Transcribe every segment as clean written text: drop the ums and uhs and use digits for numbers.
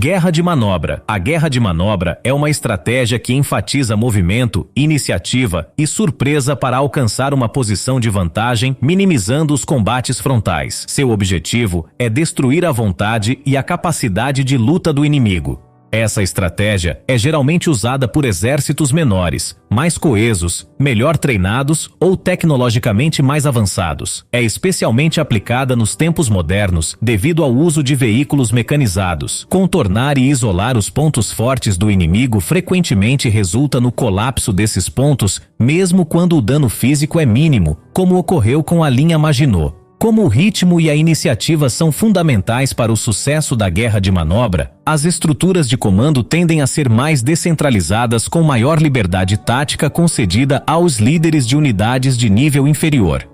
Guerra de manobra. A guerra de manobra é uma estratégia que enfatiza movimento, iniciativa e surpresa para alcançar uma posição de vantagem, minimizando os combates frontais. Seu objetivo é destruir a vontade e a capacidade de luta do inimigo. Essa estratégia é geralmente usada por exércitos menores, mais coesos, melhor treinados ou tecnologicamente mais avançados. É especialmente aplicada nos tempos modernos devido ao uso de veículos mecanizados. Contornar e isolar os pontos fortes do inimigo frequentemente resulta no colapso desses pontos, mesmo quando o dano físico é mínimo, como ocorreu com a linha Maginot. Como o ritmo e a iniciativa são fundamentais para o sucesso da guerra de manobra, as estruturas de comando tendem a ser mais descentralizadas com maior liberdade tática concedida aos líderes de unidades de nível inferior.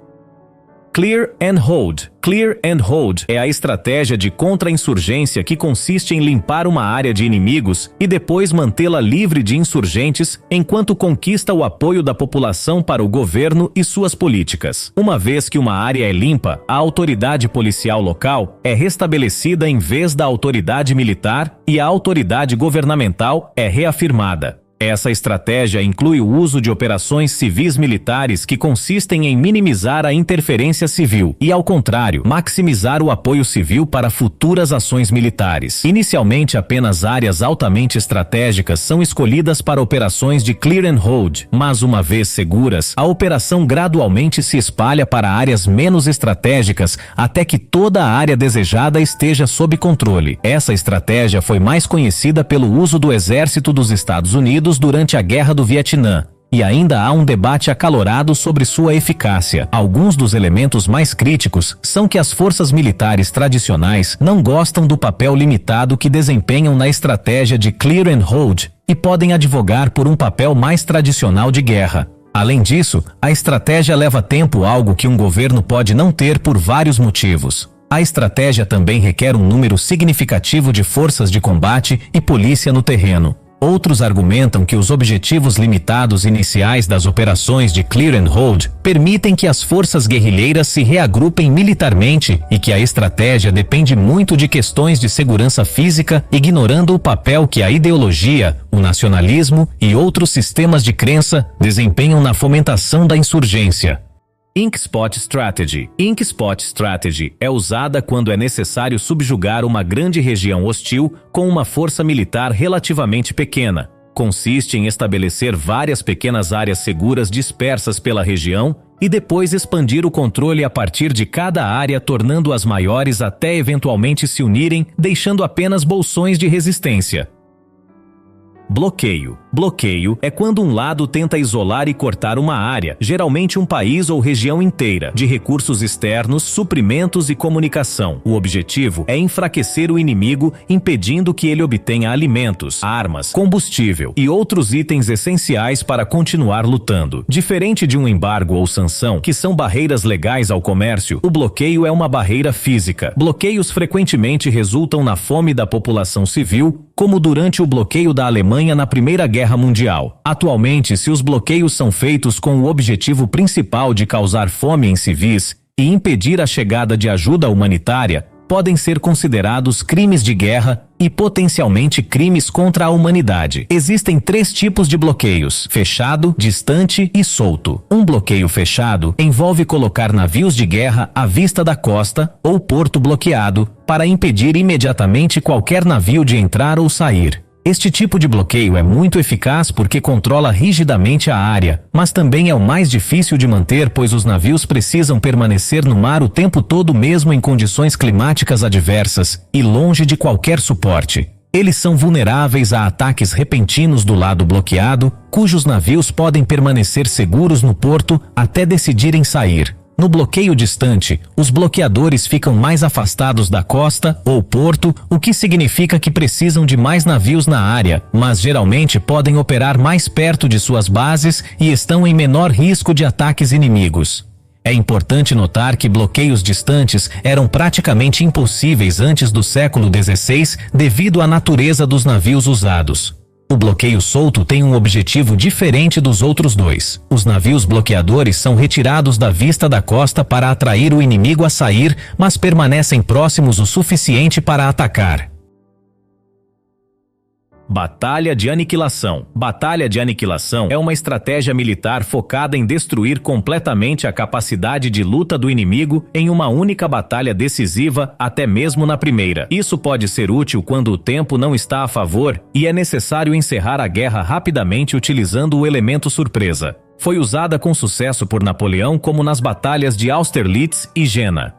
Clear and Hold. Clear and Hold é a estratégia de contra-insurgência que consiste em limpar uma área de inimigos e depois mantê-la livre de insurgentes enquanto conquista o apoio da população para o governo e suas políticas. Uma vez que uma área é limpa, a autoridade policial local é restabelecida em vez da autoridade militar e a autoridade governamental é reafirmada. Essa estratégia inclui o uso de operações civis militares que consistem em minimizar a interferência civil e, ao contrário, maximizar o apoio civil para futuras ações militares. Inicialmente, apenas áreas altamente estratégicas são escolhidas para operações de Clear and Hold, mas uma vez seguras, a operação gradualmente se espalha para áreas menos estratégicas até que toda a área desejada esteja sob controle. Essa estratégia foi mais conhecida pelo uso do Exército dos Estados Unidos durante a Guerra do Vietnã, e ainda há um debate acalorado sobre sua eficácia. Alguns dos elementos mais críticos são que as forças militares tradicionais não gostam do papel limitado que desempenham na estratégia de Clear and Hold e podem advogar por um papel mais tradicional de guerra. Além disso, a estratégia leva tempo, algo que um governo pode não ter por vários motivos. A estratégia também requer um número significativo de forças de combate e polícia no terreno. Outros argumentam que os objetivos limitados iniciais das operações de Clear and Hold permitem que as forças guerrilheiras se reagrupem militarmente e que a estratégia depende muito de questões de segurança física, ignorando o papel que a ideologia, o nacionalismo e outros sistemas de crença desempenham na fomentação da insurgência. Ink Spot Strategy. Ink Spot Strategy é usada quando é necessário subjugar uma grande região hostil com uma força militar relativamente pequena. Consiste em estabelecer várias pequenas áreas seguras dispersas pela região e depois expandir o controle a partir de cada área, tornando-as maiores até eventualmente se unirem, deixando apenas bolsões de resistência. Bloqueio. Bloqueio é quando um lado tenta isolar e cortar uma área, geralmente um país ou região inteira, de recursos externos, suprimentos e comunicação. O objetivo é enfraquecer o inimigo, impedindo que ele obtenha alimentos, armas, combustível e outros itens essenciais para continuar lutando. Diferente de um embargo ou sanção, que são barreiras legais ao comércio, o bloqueio é uma barreira física. Bloqueios frequentemente resultam na fome da população civil, como durante o bloqueio da Alemanha na Primeira Guerra Mundial. Atualmente, se os bloqueios são feitos com o objetivo principal de causar fome em civis e impedir a chegada de ajuda humanitária, podem ser considerados crimes de guerra e potencialmente crimes contra a humanidade. Existem 3 tipos de bloqueios: fechado, distante e solto. Um bloqueio fechado envolve colocar navios de guerra à vista da costa ou porto bloqueado para impedir imediatamente qualquer navio de entrar ou sair. Este tipo de bloqueio é muito eficaz porque controla rigidamente a área, mas também é o mais difícil de manter, pois os navios precisam permanecer no mar o tempo todo, mesmo em condições climáticas adversas e longe de qualquer suporte. Eles são vulneráveis a ataques repentinos do lado bloqueado, cujos navios podem permanecer seguros no porto até decidirem sair. No bloqueio distante, os bloqueadores ficam mais afastados da costa ou porto, o que significa que precisam de mais navios na área, mas geralmente podem operar mais perto de suas bases e estão em menor risco de ataques inimigos. É importante notar que bloqueios distantes eram praticamente impossíveis antes do século XVI devido à natureza dos navios usados. O bloqueio solto tem um objetivo diferente dos outros dois. Os navios bloqueadores são retirados da vista da costa para atrair o inimigo a sair, mas permanecem próximos o suficiente para atacar. Batalha de aniquilação. Batalha de aniquilação é uma estratégia militar focada em destruir completamente a capacidade de luta do inimigo em uma única batalha decisiva, até mesmo na primeira. Isso pode ser útil quando o tempo não está a favor e é necessário encerrar a guerra rapidamente utilizando o elemento surpresa. Foi usada com sucesso por Napoleão, como nas batalhas de Austerlitz e Jena.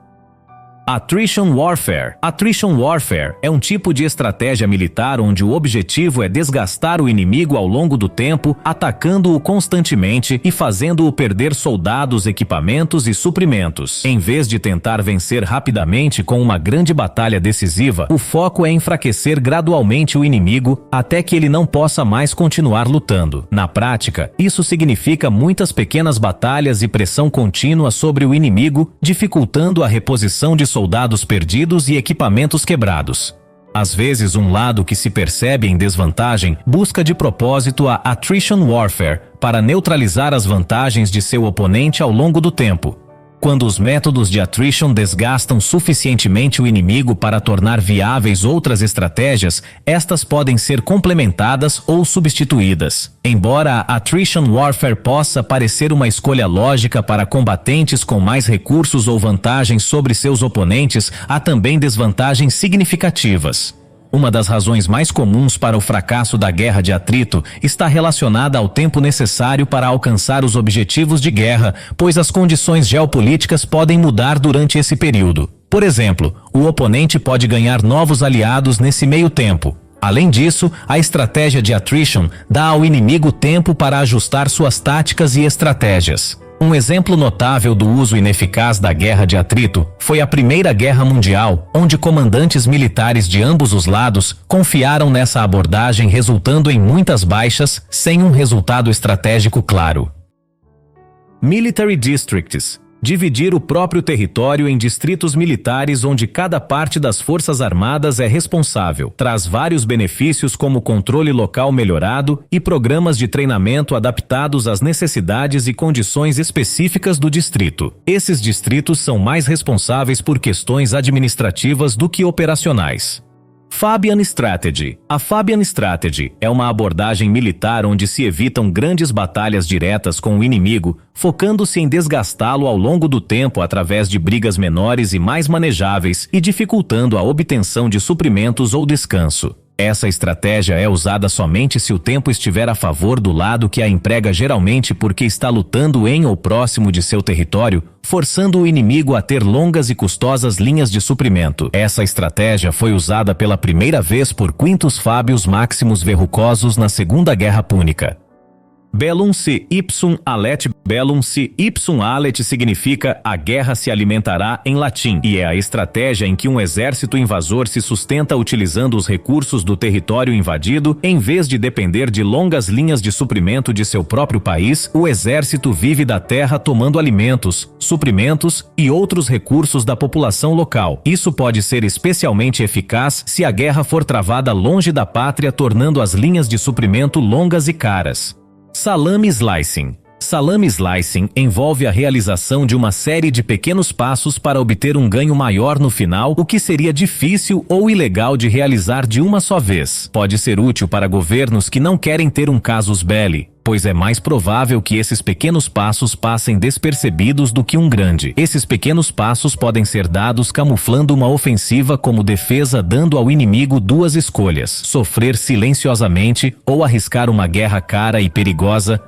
Attrition Warfare. Attrition Warfare é um tipo de estratégia militar onde o objetivo é desgastar o inimigo ao longo do tempo, atacando-o constantemente e fazendo-o perder soldados, equipamentos e suprimentos. Em vez de tentar vencer rapidamente com uma grande batalha decisiva, o foco é enfraquecer gradualmente o inimigo até que ele não possa mais continuar lutando. Na prática, isso significa muitas pequenas batalhas e pressão contínua sobre o inimigo, dificultando a reposição de soldados perdidos e equipamentos quebrados. Às vezes, um lado que se percebe em desvantagem busca de propósito a Attrition Warfare para neutralizar as vantagens de seu oponente ao longo do tempo. Quando os métodos de attrition desgastam suficientemente o inimigo para tornar viáveis outras estratégias, estas podem ser complementadas ou substituídas. Embora a attrition warfare possa parecer uma escolha lógica para combatentes com mais recursos ou vantagens sobre seus oponentes, há também desvantagens significativas. Uma das razões mais comuns para o fracasso da guerra de atrito está relacionada ao tempo necessário para alcançar os objetivos de guerra, pois as condições geopolíticas podem mudar durante esse período. Por exemplo, o oponente pode ganhar novos aliados nesse meio tempo. Além disso, a estratégia de attrition dá ao inimigo tempo para ajustar suas táticas e estratégias. Um exemplo notável do uso ineficaz da guerra de atrito foi a Primeira Guerra Mundial, onde comandantes militares de ambos os lados confiaram nessa abordagem, resultando em muitas baixas, sem um resultado estratégico claro. Military Districts. Dividir o próprio território em distritos militares onde cada parte das forças armadas é responsável. Traz vários benefícios como controle local melhorado e programas de treinamento adaptados às necessidades e condições específicas do distrito. Esses distritos são mais responsáveis por questões administrativas do que operacionais. Fabian Strategy. A Fabian Strategy é uma abordagem militar onde se evitam grandes batalhas diretas com o inimigo, focando-se em desgastá-lo ao longo do tempo através de brigas menores e mais manejáveis e dificultando a obtenção de suprimentos ou descanso. Essa estratégia é usada somente se o tempo estiver a favor do lado que a emprega, geralmente porque está lutando em ou próximo de seu território, forçando o inimigo a ter longas e custosas linhas de suprimento. Essa estratégia foi usada pela primeira vez por Quintus Fabius Maximus Verrucosus na Segunda Guerra Púnica. Bellum se ipsum allet. Bellum se ipsum allet significa a guerra se alimentará em latim, e é a estratégia em que um exército invasor se sustenta utilizando os recursos do território invadido. Em vez de depender de longas linhas de suprimento de seu próprio país, o exército vive da terra tomando alimentos, suprimentos e outros recursos da população local. Isso pode ser especialmente eficaz se a guerra for travada longe da pátria, tornando as linhas de suprimento longas e caras. Salami Slicing. Salami Slicing envolve a realização de uma série de pequenos passos para obter um ganho maior no final, o que seria difícil ou ilegal de realizar de uma só vez. Pode ser útil para governos que não querem ter um casus belli, pois é mais provável que esses pequenos passos passem despercebidos do que um grande. Esses pequenos passos podem ser dados camuflando uma ofensiva como defesa, dando ao inimigo duas escolhas: sofrer silenciosamente ou arriscar uma guerra cara e perigosa.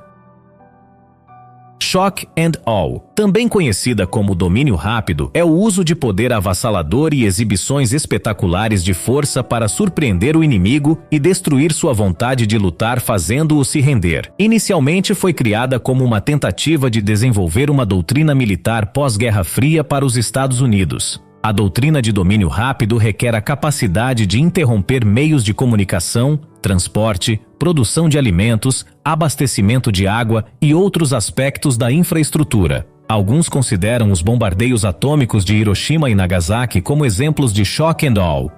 Shock and Awe, também conhecida como domínio rápido, é o uso de poder avassalador e exibições espetaculares de força para surpreender o inimigo e destruir sua vontade de lutar, fazendo-o se render. Inicialmente foi criada como uma tentativa de desenvolver uma doutrina militar pós-Guerra Fria para os Estados Unidos. A doutrina de domínio rápido requer a capacidade de interromper meios de comunicação, transporte, produção de alimentos, abastecimento de água e outros aspectos da infraestrutura. Alguns consideram os bombardeios atômicos de Hiroshima e Nagasaki como exemplos de shock and awe.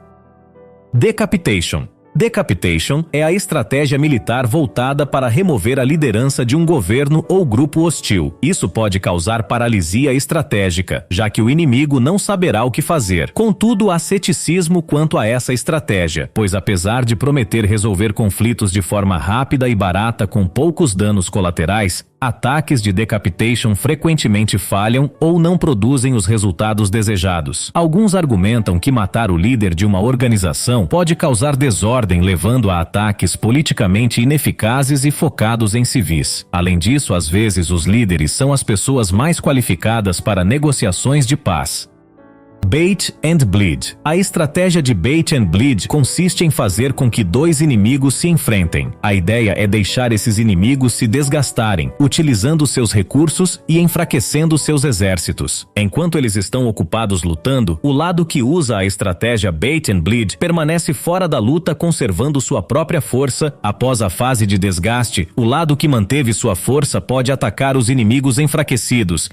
Decapitation. Decapitation é a estratégia militar voltada para remover a liderança de um governo ou grupo hostil. Isso pode causar paralisia estratégica, já que o inimigo não saberá o que fazer. Contudo, há ceticismo quanto a essa estratégia, pois apesar de prometer resolver conflitos de forma rápida e barata com poucos danos colaterais, ataques de decapitation frequentemente falham ou não produzem os resultados desejados. Alguns argumentam que matar o líder de uma organização pode causar desordem, levando a ataques politicamente ineficazes e focados em civis. Além disso, às vezes os líderes são as pessoas mais qualificadas para negociações de paz. Bait and Bleed. A estratégia de Bait and Bleed consiste em fazer com que dois inimigos se enfrentem. A ideia é deixar esses inimigos se desgastarem, utilizando seus recursos e enfraquecendo seus exércitos. Enquanto eles estão ocupados lutando, o lado que usa a estratégia Bait and Bleed permanece fora da luta, conservando sua própria força. Após a fase de desgaste, o lado que manteve sua força pode atacar os inimigos enfraquecidos,